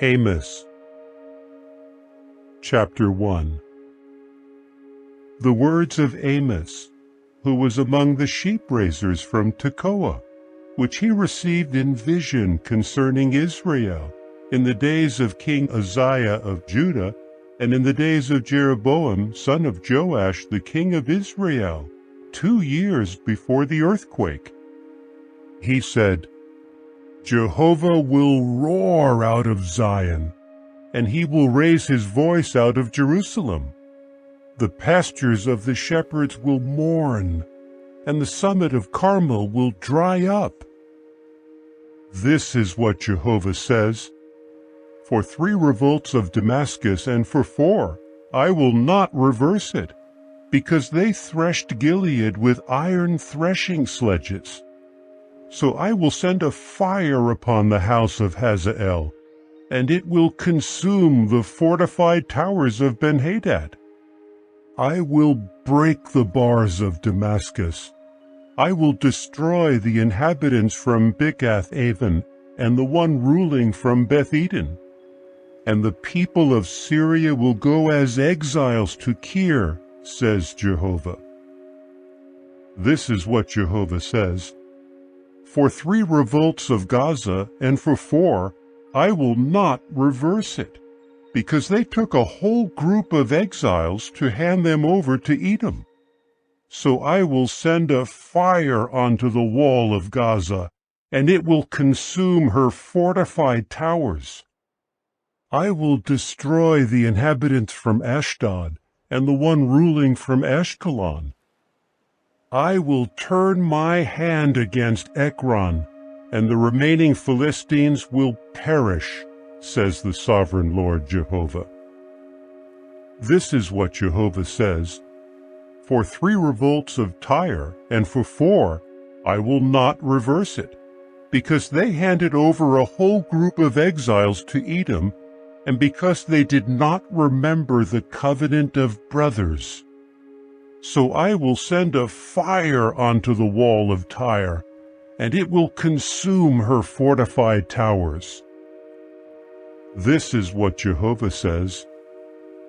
Amos Chapter 1. The words of Amos, who was among the sheep-raisers from Tekoa, which he received in vision concerning Israel, in the days of King Uzziah of Judah, and in the days of Jeroboam son of Joash the king of Israel, 2 years before the earthquake. He said, Jehovah will roar out of Zion, and he will raise his voice out of Jerusalem. The pastures of the shepherds will mourn, and the summit of Carmel will dry up. This is what Jehovah says, For 3 revolts of Damascus, and for 4, I will not reverse it, because they threshed Gilead with iron threshing sledges. So I will send a fire upon the house of Hazael, and it will consume the fortified towers of Ben-Hadad. I will break the bars of Damascus. I will destroy the inhabitants from Bikath-Aven, and the one ruling from Beth-Eden. And the people of Syria will go as exiles to Kir, says Jehovah. This is what Jehovah says, For 3 revolts of Gaza, and for 4, I will not reverse it, because they took a whole group of exiles to hand them over to Edom. So I will send a fire onto the wall of Gaza, and it will consume her fortified towers. I will destroy the inhabitants from Ashdod, and the one ruling from Ashkelon. I will turn my hand against Ekron, and the remaining Philistines will perish, says the sovereign Lord Jehovah. This is what Jehovah says, For 3 revolts of Tyre, and for 4, I will not reverse it, because they handed over a whole group of exiles to Edom, and because they did not remember the covenant of brothers. So I will send a fire onto the wall of Tyre, and it will consume her fortified towers. This is what Jehovah says,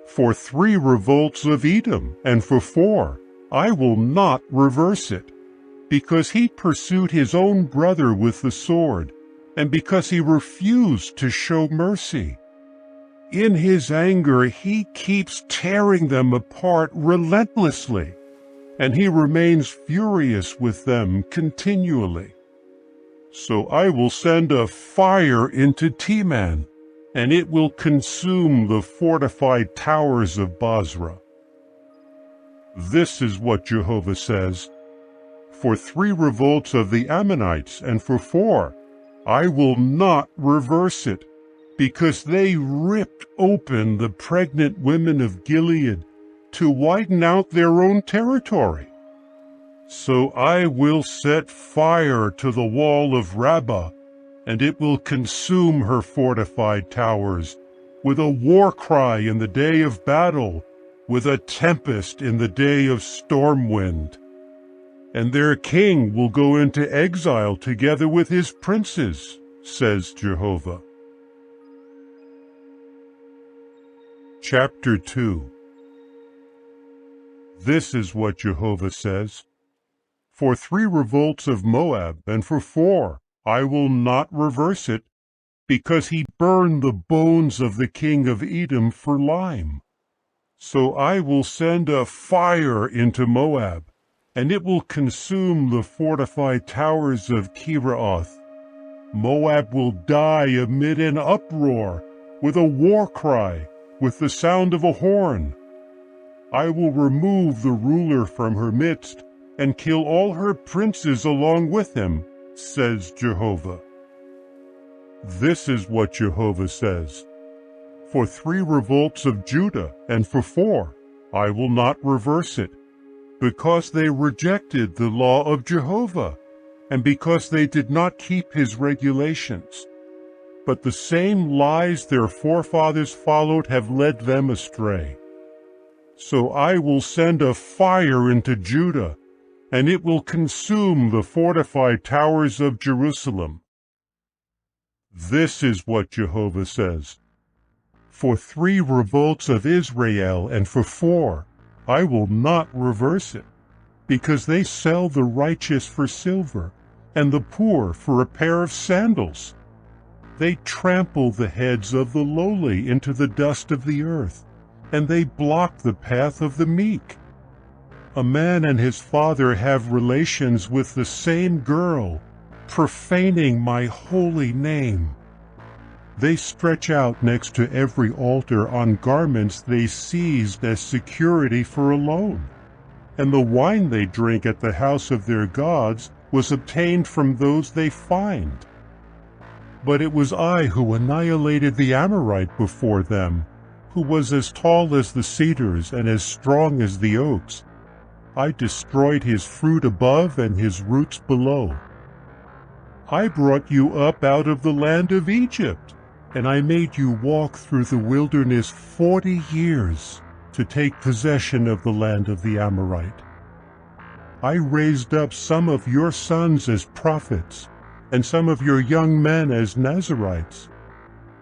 For 3 revolts of Edom, and for 4, I will not reverse it, because he pursued his own brother with the sword, and because he refused to show mercy. In his anger he keeps tearing them apart relentlessly, and he remains furious with them continually. So I will send a fire into Teman, and it will consume the fortified towers of Bozrah. This is what Jehovah says, For 3 revolts of the Ammonites, and for 4, I will not reverse it, because they ripped open the pregnant women of Gilead to widen out their own territory. So I will set fire to the wall of Rabbah, and it will consume her fortified towers, with a war cry in the day of battle, with a tempest in the day of storm wind. And their king will go into exile together with his princes, says Jehovah. Chapter 2. This is what Jehovah says, For 3 revolts of Moab, and for 4, I will not reverse it, because he burned the bones of the king of Edom for lime. So I will send a fire into Moab, and it will consume the fortified towers of Kiraoth. Moab will die amid an uproar, with a war cry, with the sound of a horn. I will remove the ruler from her midst, and kill all her princes along with him, says Jehovah. This is what Jehovah says, For 3 revolts of Judah, and for 4, I will not reverse it, because they rejected the law of Jehovah, and because they did not keep his regulations. But the same lies their forefathers followed have led them astray. So I will send a fire into Judah, and it will consume the fortified towers of Jerusalem. This is what Jehovah says, For 3 revolts of Israel, and for 4, I will not reverse it, because they sell the righteous for silver, and the poor for a pair of sandals. They trample the heads of the lowly into the dust of the earth, and they block the path of the meek. A man and his father have relations with the same girl, profaning my holy name. They stretch out next to every altar on garments they seized as security for a loan, and the wine they drink at the house of their gods was obtained from those they fined. But it was I who annihilated the Amorite before them, who was as tall as the cedars and as strong as the oaks. I destroyed his fruit above and his roots below. I brought you up out of the land of Egypt, and I made you walk through the wilderness 40 years to take possession of the land of the Amorite. I raised up some of your sons as prophets, and some of your young men as Nazirites.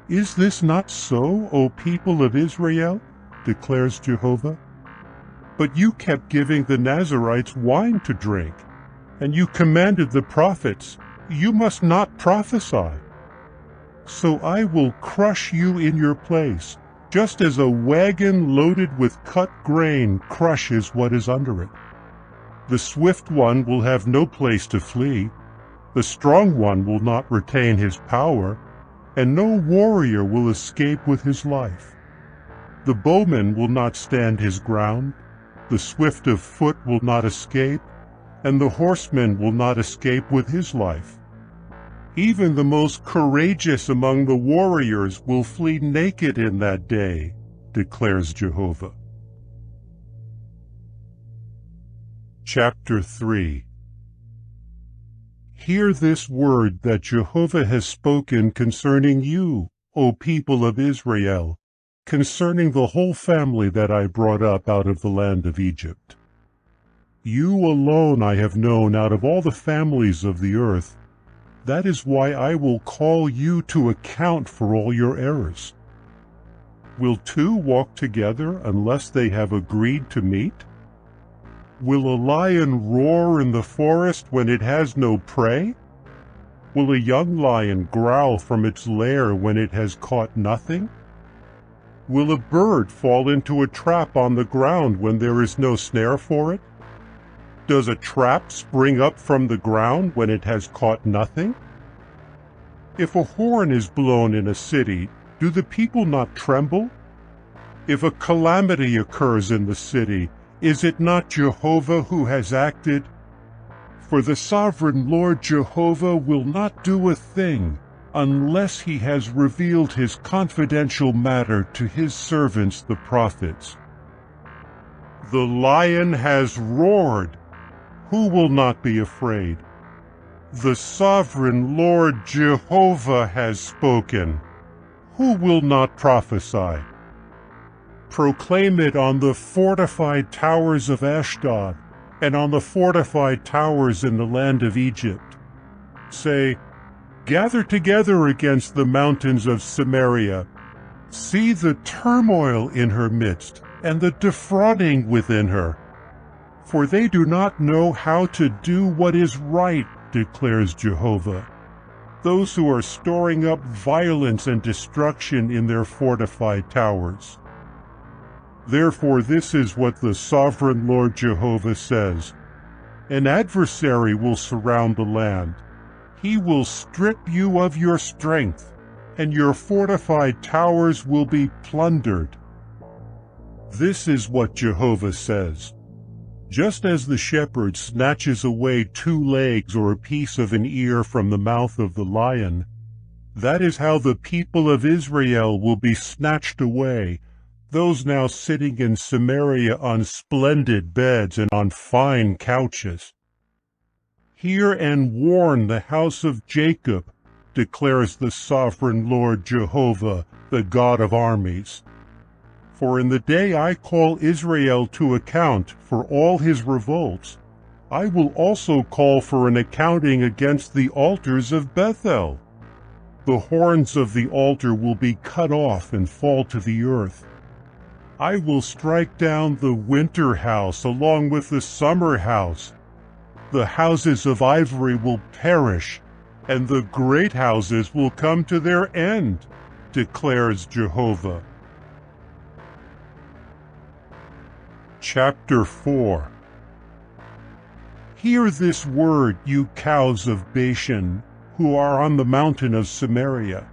Is this not so, O people of Israel? Declares Jehovah. But you kept giving the Nazirites wine to drink, and you commanded the prophets, you must not prophesy. So I will crush you in your place, just as a wagon loaded with cut grain crushes what is under it. The swift one will have no place to flee, the strong one will not retain his power, and no warrior will escape with his life. The bowman will not stand his ground, the swift of foot will not escape, and the horseman will not escape with his life. Even the most courageous among the warriors will flee naked in that day, declares Jehovah. Chapter 3. Hear this word that Jehovah has spoken concerning you, O people of Israel, concerning the whole family that I brought up out of the land of Egypt. You alone I have known out of all the families of the earth. That is why I will call you to account for all your errors. Will 2 walk together unless they have agreed to meet? Will a lion roar in the forest when it has no prey? Will a young lion growl from its lair when it has caught nothing? Will a bird fall into a trap on the ground when there is no snare for it? Does a trap spring up from the ground when it has caught nothing? If a horn is blown in a city, do the people not tremble? If a calamity occurs in the city, is it not Jehovah who has acted? For the sovereign Lord Jehovah will not do a thing unless he has revealed his confidential matter to his servants the prophets. The lion has roared. Who will not be afraid? The sovereign Lord Jehovah has spoken. Who will not prophesy? Proclaim it on the fortified towers of Ashdod, and on the fortified towers in the land of Egypt. Say, gather together against the mountains of Samaria. See the turmoil in her midst, and the defrauding within her. For they do not know how to do what is right, declares Jehovah. Those who are storing up violence and destruction in their fortified towers. Therefore this is what the sovereign Lord Jehovah says. An adversary will surround the land. He will strip you of your strength, and your fortified towers will be plundered. This is what Jehovah says. Just as the shepherd snatches away 2 legs or a piece of an ear from the mouth of the lion, that is how the people of Israel will be snatched away, those now sitting in Samaria on splendid beds and on fine couches. Hear and warn the house of Jacob, declares the sovereign Lord Jehovah, the God of armies. For in the day I call Israel to account for all his revolts, I will also call for an accounting against the altars of Bethel. The horns of the altar will be cut off and fall to the earth. I will strike down the winter house along with the summer house. The houses of ivory will perish, and the great houses will come to their end, declares Jehovah. Chapter 4. Hear this word, you cows of Bashan, who are on the mountain of Samaria,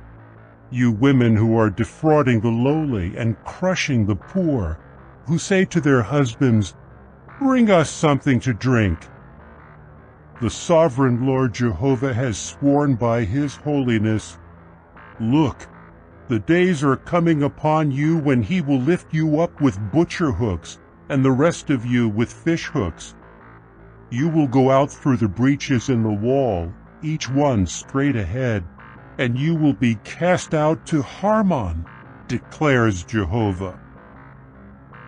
you women who are defrauding the lowly and crushing the poor, who say to their husbands, "Bring us something to drink." The sovereign Lord Jehovah has sworn by his holiness, "Look, the days are coming upon you when he will lift you up with butcher hooks, and the rest of you with fish hooks. You will go out through the breaches in the wall, each one straight ahead, and you will be cast out to Harmon, declares Jehovah.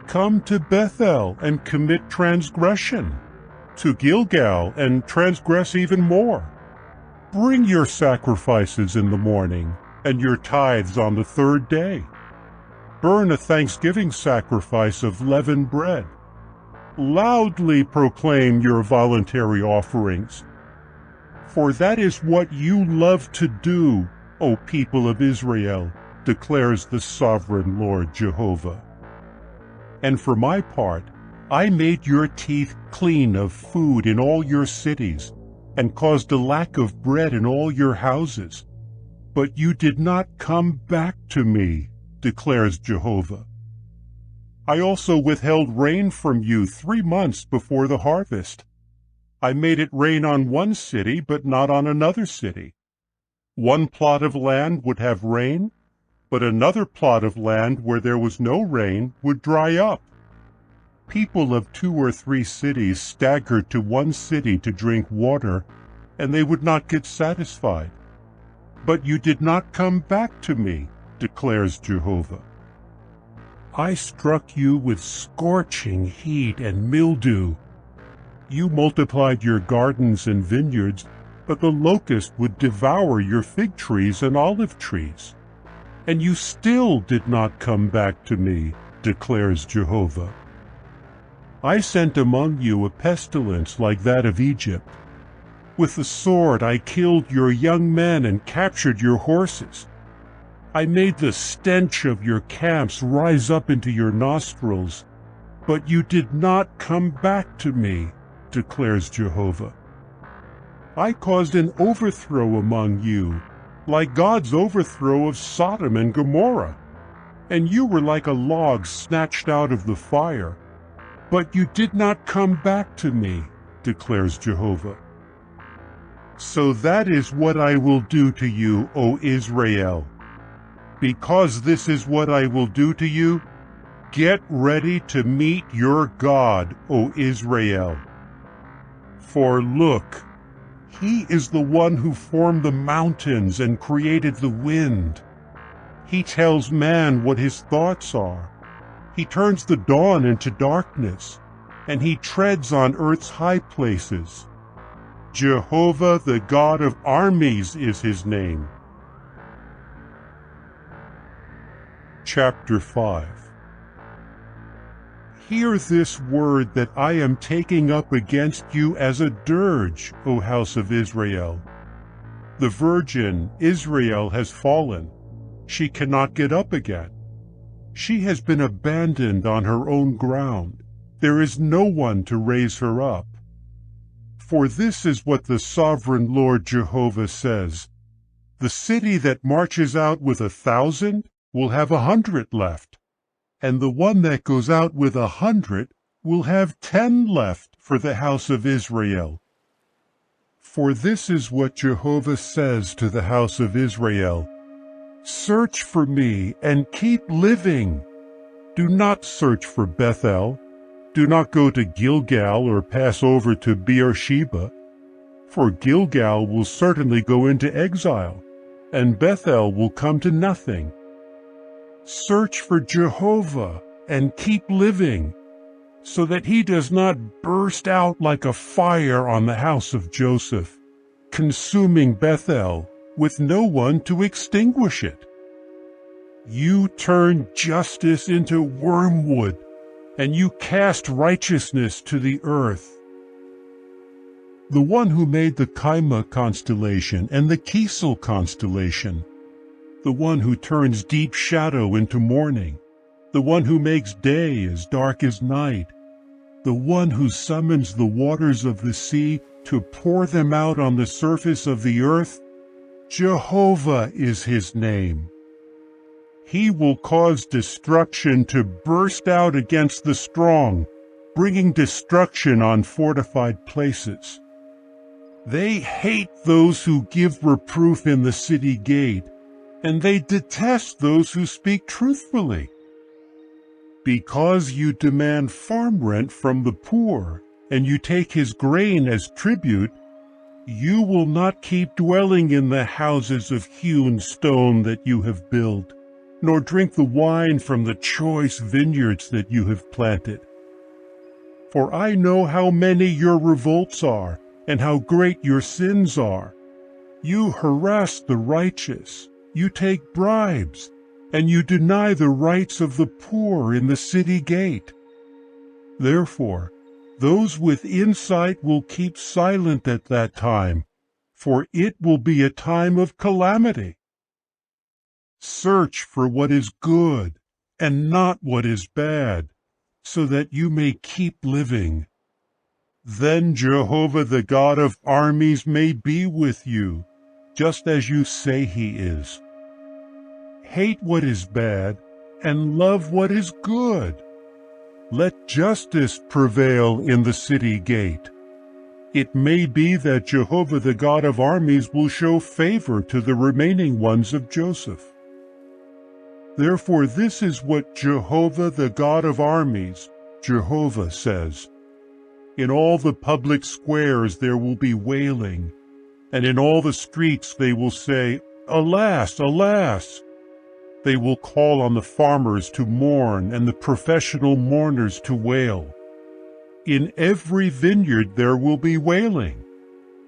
Come to Bethel and commit transgression, to Gilgal and transgress even more. Bring your sacrifices in the morning, and your tithes on the third day. Burn a thanksgiving sacrifice of leavened bread. Loudly proclaim your voluntary offerings. For that is what you love to do, O people of Israel, declares the sovereign Lord Jehovah. And for my part, I made your teeth clean of food in all your cities, and caused a lack of bread in all your houses. But you did not come back to me, declares Jehovah. I also withheld rain from you 3 months before the harvest. I made it rain on one city, but not on another city. One plot of land would have rain, but another plot of land where there was no rain would dry up. People of 2 or 3 cities staggered to one city to drink water, and they would not get satisfied. But you did not come back to me, declares Jehovah. I struck you with scorching heat and mildew. You multiplied your gardens and vineyards, but the locust would devour your fig trees and olive trees. And you still did not come back to me, declares Jehovah. I sent among you a pestilence like that of Egypt. With the sword I killed your young men and captured your horses. I made the stench of your camps rise up into your nostrils, but you did not come back to me, declares Jehovah. I caused an overthrow among you, like God's overthrow of Sodom and Gomorrah, and you were like a log snatched out of the fire. But you did not come back to me, declares Jehovah. So that is what I will do to you, O Israel. Because this is what I will do to you, get ready to meet your God, O Israel. For look, he is the one who formed the mountains and created the wind. He tells man what his thoughts are. He turns the dawn into darkness, and he treads on earth's high places. Jehovah, the God of armies, is his name. Chapter 5. Hear this word that I am taking up against you as a dirge, O house of Israel. The virgin, Israel, has fallen. She cannot get up again. She has been abandoned on her own ground. There is no one to raise her up. For this is what the sovereign Lord Jehovah says. The city that marches out with 1,000 will have 100 left, and the one that goes out with 100 will have 10 left for the house of Israel. For this is what Jehovah says to the house of Israel. Search for me and keep living. Do not search for Bethel. Do not go to Gilgal or pass over to Beersheba. For Gilgal will certainly go into exile, and Bethel will come to nothing. Search for Jehovah and keep living, so that he does not burst out like a fire on the house of Joseph, consuming Bethel, with no one to extinguish it. You turn justice into wormwood, and you cast righteousness to the earth. The one who made the Kaima constellation and the Kisel constellation, the one who turns deep shadow into morning, the one who makes day as dark as night, the one who summons the waters of the sea to pour them out on the surface of the earth, Jehovah is his name. He will cause destruction to burst out against the strong, bringing destruction on fortified places. They hate those who give reproof in the city gate, and they detest those who speak truthfully. Because you demand farm rent from the poor, and you take his grain as tribute, you will not keep dwelling in the houses of hewn stone that you have built, nor drink the wine from the choice vineyards that you have planted. For I know how many your revolts are, and how great your sins are. You harass the righteous, you take bribes, and you deny the rights of the poor in the city gate. Therefore, those with insight will keep silent at that time, for it will be a time of calamity. Search for what is good, and not what is bad, so that you may keep living. Then Jehovah the God of armies may be with you, just as you say he is. Hate what is bad, and love what is good. Let justice prevail in the city gate. It may be that Jehovah the God of armies will show favor to the remaining ones of Joseph. Therefore this is what Jehovah the God of armies, Jehovah says. In all the public squares there will be wailing, and in all the streets they will say, Alas, alas! They will call on the farmers to mourn and the professional mourners to wail. In every vineyard there will be wailing,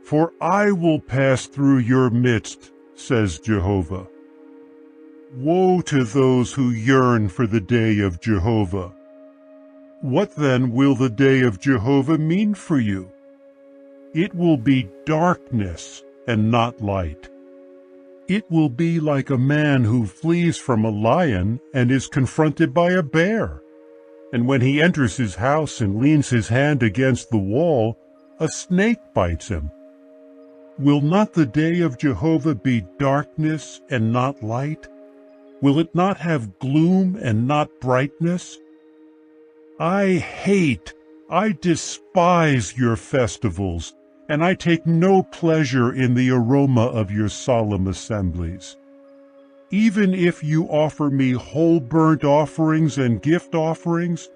for I will pass through your midst, says Jehovah. Woe to those who yearn for the day of Jehovah! What then will the day of Jehovah mean for you? It will be darkness and not light. It will be like a man who flees from a lion and is confronted by a bear. And when he enters his house and leans his hand against the wall, a snake bites him. Will not the day of Jehovah be darkness and not light? Will it not have gloom and not brightness? I despise your festivals, and I take no pleasure in the aroma of your solemn assemblies. Even if you offer me whole burnt offerings and gift offerings,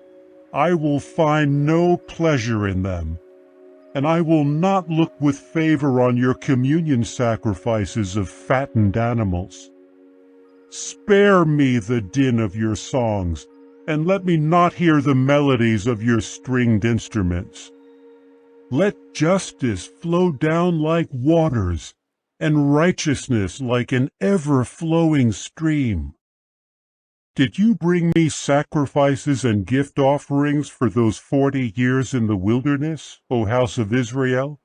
I will find no pleasure in them, and I will not look with favor on your communion sacrifices of fattened animals. Spare me the din of your songs, and let me not hear the melodies of your stringed instruments. Let justice flow down like waters, and righteousness like an ever-flowing stream. Did you bring me sacrifices and gift offerings for those 40 years in the wilderness, O house of Israel?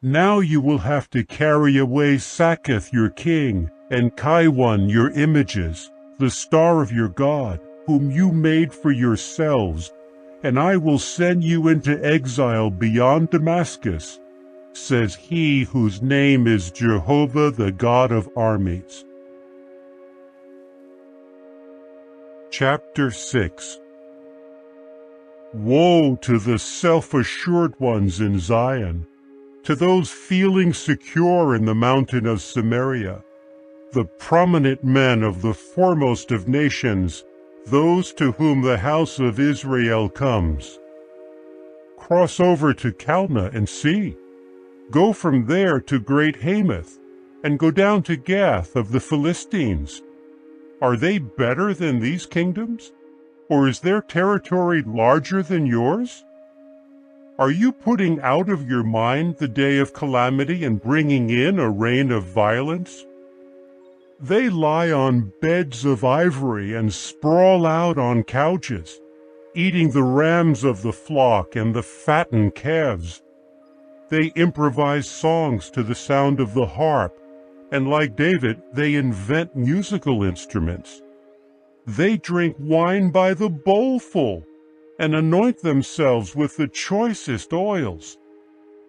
Now you will have to carry away Saketh your king, and Kaiwan your images, the star of your God, whom you made for yourselves, and I will send you into exile beyond Damascus, says he whose name is Jehovah the God of armies. Chapter 6. Woe to the self-assured ones in Zion, to those feeling secure in the mountain of Samaria, the prominent men of the foremost of nations, those to whom the house of Israel comes. Cross over to Calneh and see. Go from there to Great Hamath, and go down to Gath of the Philistines. Are they better than these kingdoms? Or is their territory larger than yours? Are you putting out of your mind the day of calamity and bringing in a reign of violence? They lie on beds of ivory and sprawl out on couches, eating the rams of the flock and the fattened calves. They improvise songs to the sound of the harp, and like David, they invent musical instruments. They drink wine by the bowlful and anoint themselves with the choicest oils.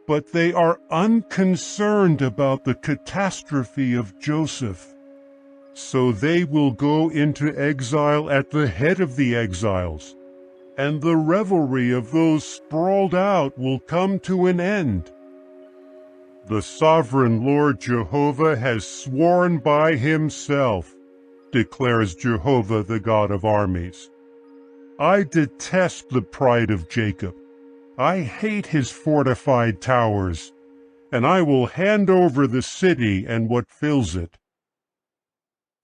But they are unconcerned about the catastrophe of Joseph. So they will go into exile at the head of the exiles, and the revelry of those sprawled out will come to an end. The sovereign Lord Jehovah has sworn by himself, declares Jehovah the God of armies. I detest the pride of Jacob. I hate his fortified towers, and I will hand over the city and what fills it.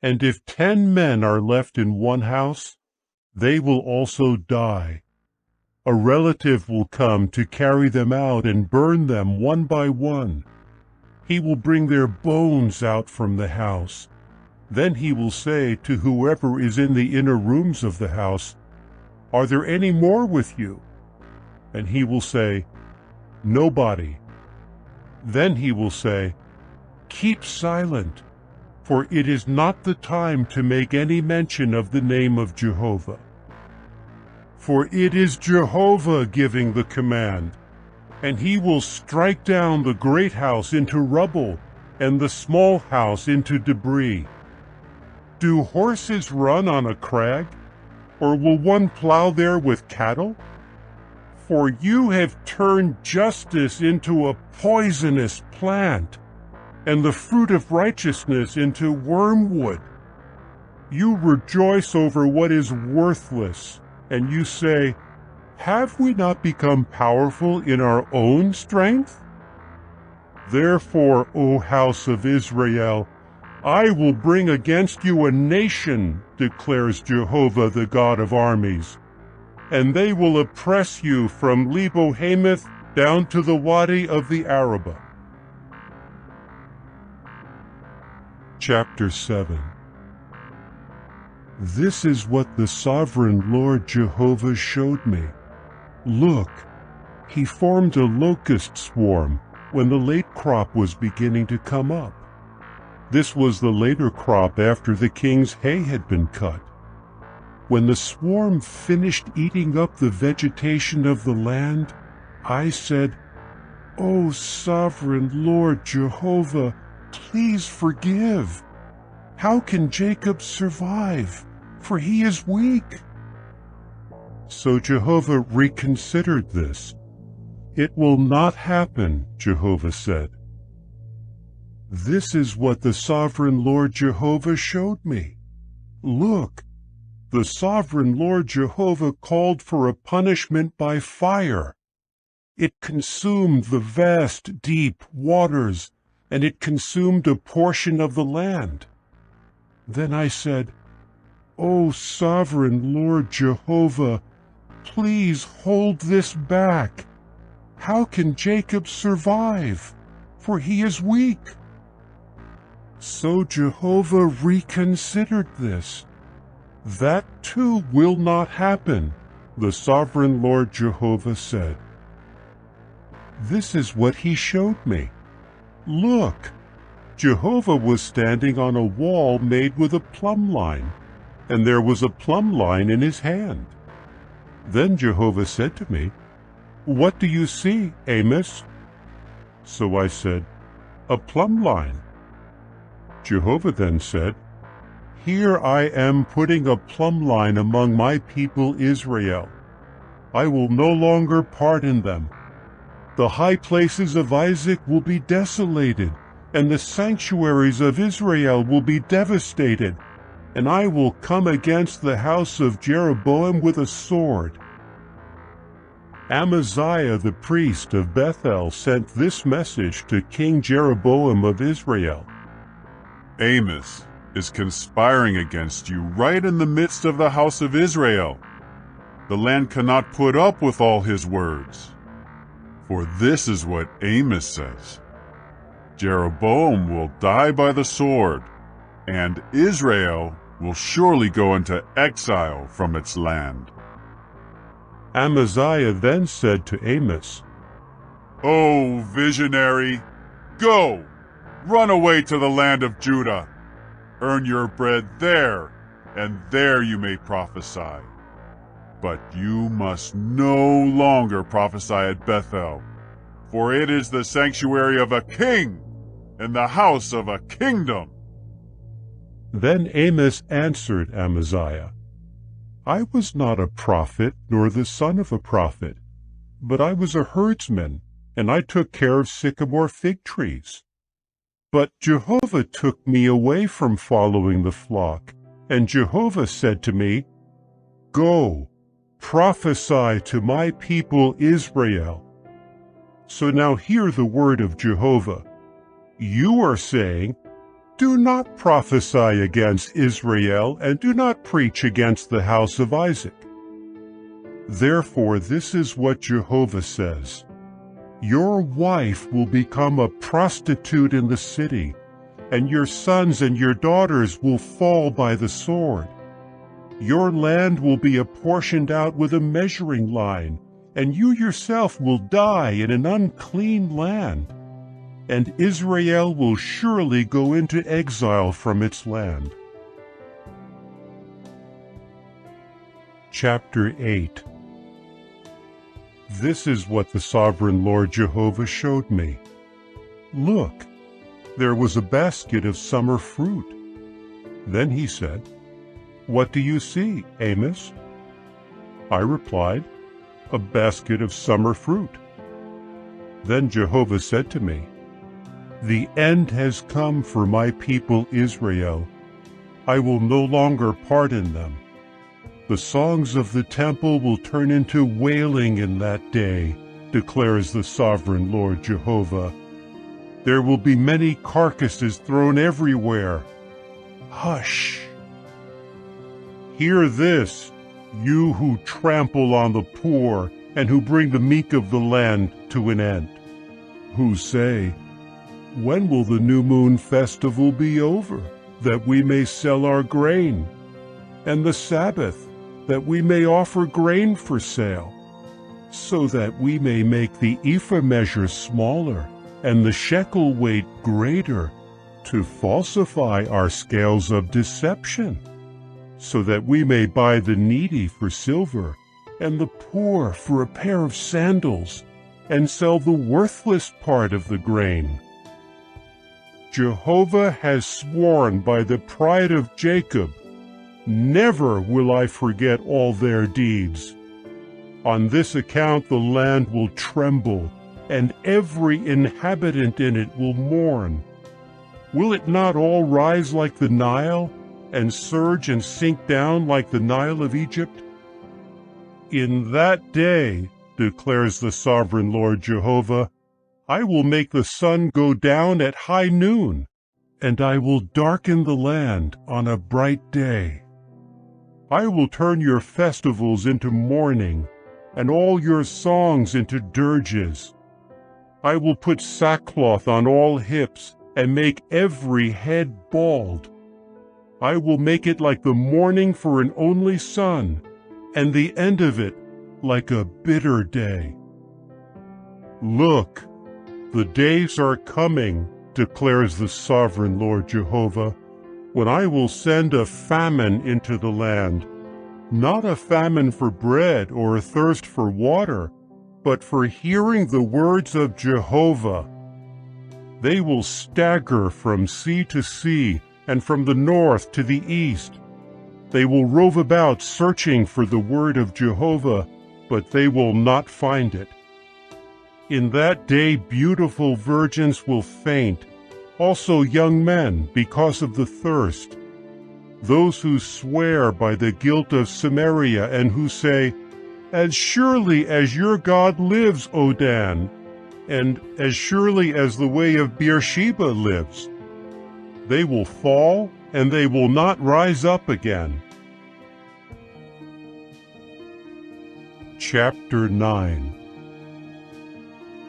And if 10 men are left in one house, they will also die. A relative will come to carry them out and burn them one by one. He will bring their bones out from the house. Then he will say to whoever is in the inner rooms of the house, "Are there any more with you?" And he will say, "Nobody." Then he will say, "Keep silent, for it is not the time to make any mention of the name of Jehovah. For it is Jehovah giving the command, and he will strike down the great house into rubble, and the small house into debris. Do horses run on a crag, or will one plow there with cattle? For you have turned justice into a poisonous plant, and the fruit of righteousness into wormwood. You rejoice over what is worthless, and you say, "Have we not become powerful in our own strength?" Therefore, O house of Israel, I will bring against you a nation, declares Jehovah the God of armies, and they will oppress you from Lebo Hamath down to the Wadi of the Arabah. Chapter 7. This is what the sovereign Lord Jehovah showed me. Look, he formed a locust swarm when the late crop was beginning to come up. This was the later crop after the king's hay had been cut. When the swarm finished eating up the vegetation of the land, I said, "O sovereign Lord Jehovah, please forgive. How can Jacob survive? For he is weak." So Jehovah reconsidered this. "It will not happen," Jehovah said. This is what the sovereign Lord Jehovah showed me. Look, the sovereign Lord Jehovah called for a punishment by fire. It consumed the vast, deep waters, and it consumed a portion of the land. Then I said, "O sovereign Lord Jehovah, please hold this back. How can Jacob survive? For he is weak." So Jehovah reconsidered this. "That too will not happen," the sovereign Lord Jehovah said. This is what he showed me. Look, Jehovah was standing on a wall made with a plumb line, and there was a plumb line in his hand. Then Jehovah said to me, "What do you see, Amos?" So I said, "A plumb line." Jehovah then said, "Here I am putting a plumb line among my people Israel. I will no longer pardon them. The high places of Isaac will be desolated, and the sanctuaries of Israel will be devastated, and I will come against the house of Jeroboam with a sword." Amaziah the priest of Bethel sent this message to King Jeroboam of Israel. "Amos is conspiring against you right in the midst of the house of Israel. The land cannot put up with all his words. For this is what Amos says: Jeroboam will die by the sword, and Israel will surely go into exile from its land. Amaziah then said to Amos, O visionary, go, run away to the land of Judah. Earn your bread there, and there you may prophesy. But you must no longer prophesy at Bethel, for it is the sanctuary of a king and the house of a kingdom. Then Amos answered Amaziah, I was not a prophet, nor the son of a prophet, but I was a herdsman, and I took care of sycamore fig trees. But Jehovah took me away from following the flock, and Jehovah said to me, Go, prophesy to my people Israel. So now hear the word of Jehovah. You are saying, Do not prophesy against Israel, and do not preach against the house of Isaac. Therefore this is what Jehovah says. Your wife will become a prostitute in the city, and your sons and your daughters will fall by the sword. Your land will be apportioned out with a measuring line, and you yourself will die in an unclean land. And Israel will surely go into exile from its land. Chapter 8. This is what the sovereign Lord Jehovah showed me. Look, there was a basket of summer fruit. Then he said, What do you see, Amos? I replied, A basket of summer fruit. Then Jehovah said to me, The end has come for my people Israel. I will no longer pardon them. The songs of the temple will turn into wailing in that day, declares the sovereign Lord Jehovah. There will be many carcasses thrown everywhere. Hush! Hear this, you who trample on the poor and who bring the meek of the land to an end, who say, When will the new moon festival be over, that we may sell our grain, and the Sabbath, that we may offer grain for sale, so that we may make the ephah measure smaller and the shekel weight greater, to falsify our scales of deception, so that we may buy the needy for silver and the poor for a pair of sandals, and sell the worthless part of the grain. Jehovah has sworn by the pride of Jacob, Never will I forget all their deeds. On this account the land will tremble, and every inhabitant in it will mourn. Will it not all rise like the Nile, and surge and sink down like the Nile of Egypt? In that day, declares the sovereign Lord Jehovah, I will make the sun go down at high noon, and I will darken the land on a bright day. I will turn your festivals into mourning, and all your songs into dirges. I will put sackcloth on all hips, and make every head bald. I will make it like the mourning for an only son, and the end of it like a bitter day. Look, the days are coming, declares the sovereign Lord Jehovah, when I will send a famine into the land, not a famine for bread or a thirst for water, but for hearing the words of Jehovah. They will stagger from sea to sea, and from the north to the east. They will rove about searching for the word of Jehovah, but they will not find it. In that day beautiful virgins will faint, also young men, because of the thirst. Those who swear by the guilt of Samaria and who say, As surely as your God lives, O Dan, and as surely as the way of Beersheba lives, they will fall and they will not rise up again. Chapter 9.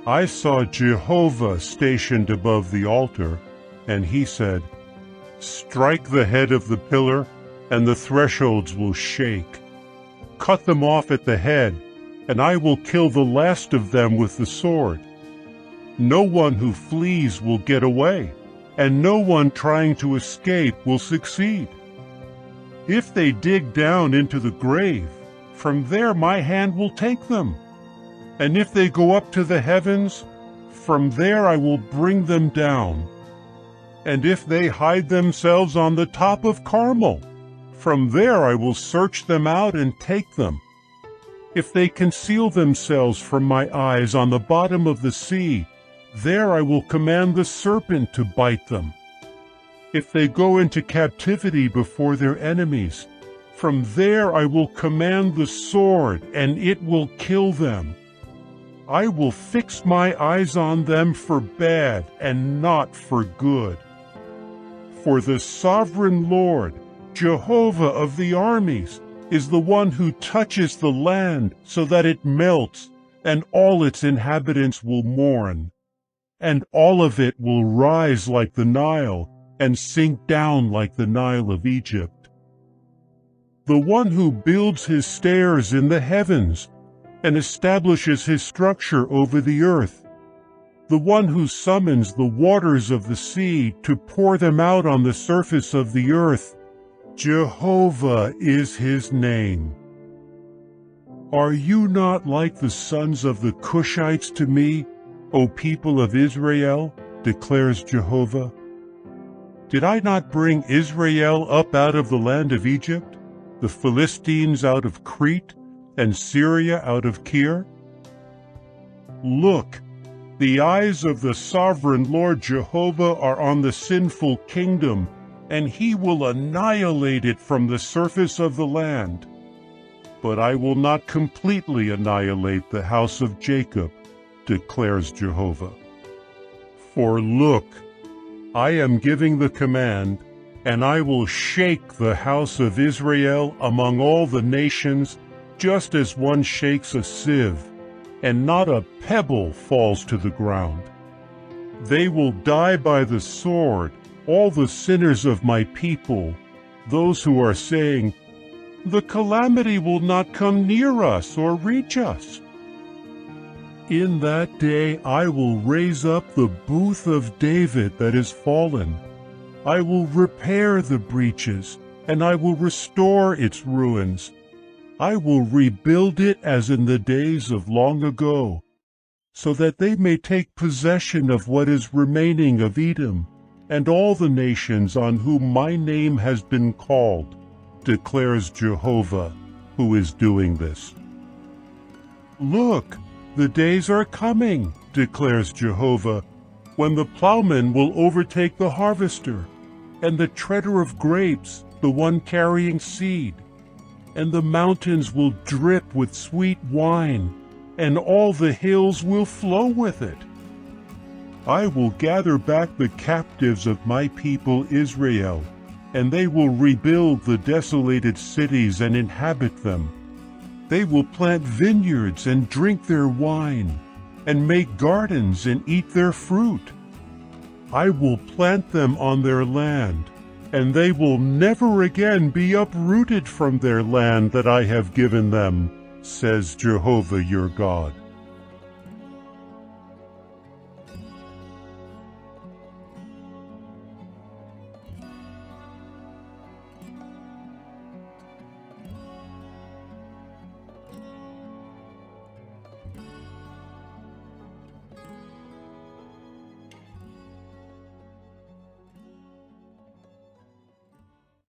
I saw Jehovah stationed above the altar, and he said, "Strike the head of the pillar, and the thresholds will shake. Cut them off at the head, and I will kill the last of them with the sword. No one who flees will get away, and no one trying to escape will succeed. If they dig down into the grave, from there my hand will take them. And if they go up to the heavens, from there I will bring them down. And if they hide themselves on the top of Carmel, from there I will search them out and take them. If they conceal themselves from my eyes on the bottom of the sea, there I will command the serpent to bite them. If they go into captivity before their enemies, from there I will command the sword, and it will kill them. I will fix my eyes on them for bad and not for good. For the sovereign Lord, Jehovah of the armies, is the one who touches the land so that it melts, and all its inhabitants will mourn. And all of it will rise like the Nile, and sink down like the Nile of Egypt. The one who builds his stairs in the heavens, and establishes his structure over the earth. The one who summons the waters of the sea to pour them out on the surface of the earth. Jehovah is his name. Are you not like the sons of the Cushites to me, O people of Israel, declares Jehovah? Did I not bring Israel up out of the land of Egypt, the Philistines out of Crete, and Syria out of Kir? Look, the eyes of the sovereign Lord Jehovah are on the sinful kingdom, and he will annihilate it from the surface of the land. But I will not completely annihilate the house of Jacob, declares Jehovah. For look, I am giving the command, and I will shake the house of Israel among all the nations, just as one shakes a sieve, and not a pebble falls to the ground. They will die by the sword, all the sinners of my people, those who are saying, "The calamity will not come near us or reach us." In that day I will raise up the booth of David that is fallen. I will repair the breaches, and I will restore its ruins. I will rebuild it as in the days of long ago, so that they may take possession of what is remaining of Edom, and all the nations on whom my name has been called, declares Jehovah, who is doing this. Look, the days are coming, declares Jehovah, when the plowman will overtake the harvester, and the treader of grapes, the one carrying seed. And the mountains will drip with sweet wine, and all the hills will flow with it. I will gather back the captives of my people Israel, and they will rebuild the desolated cities and inhabit them. They will plant vineyards and drink their wine, and make gardens and eat their fruit. I will plant them on their land, and they will never again be uprooted from their land that I have given them, says Jehovah your God.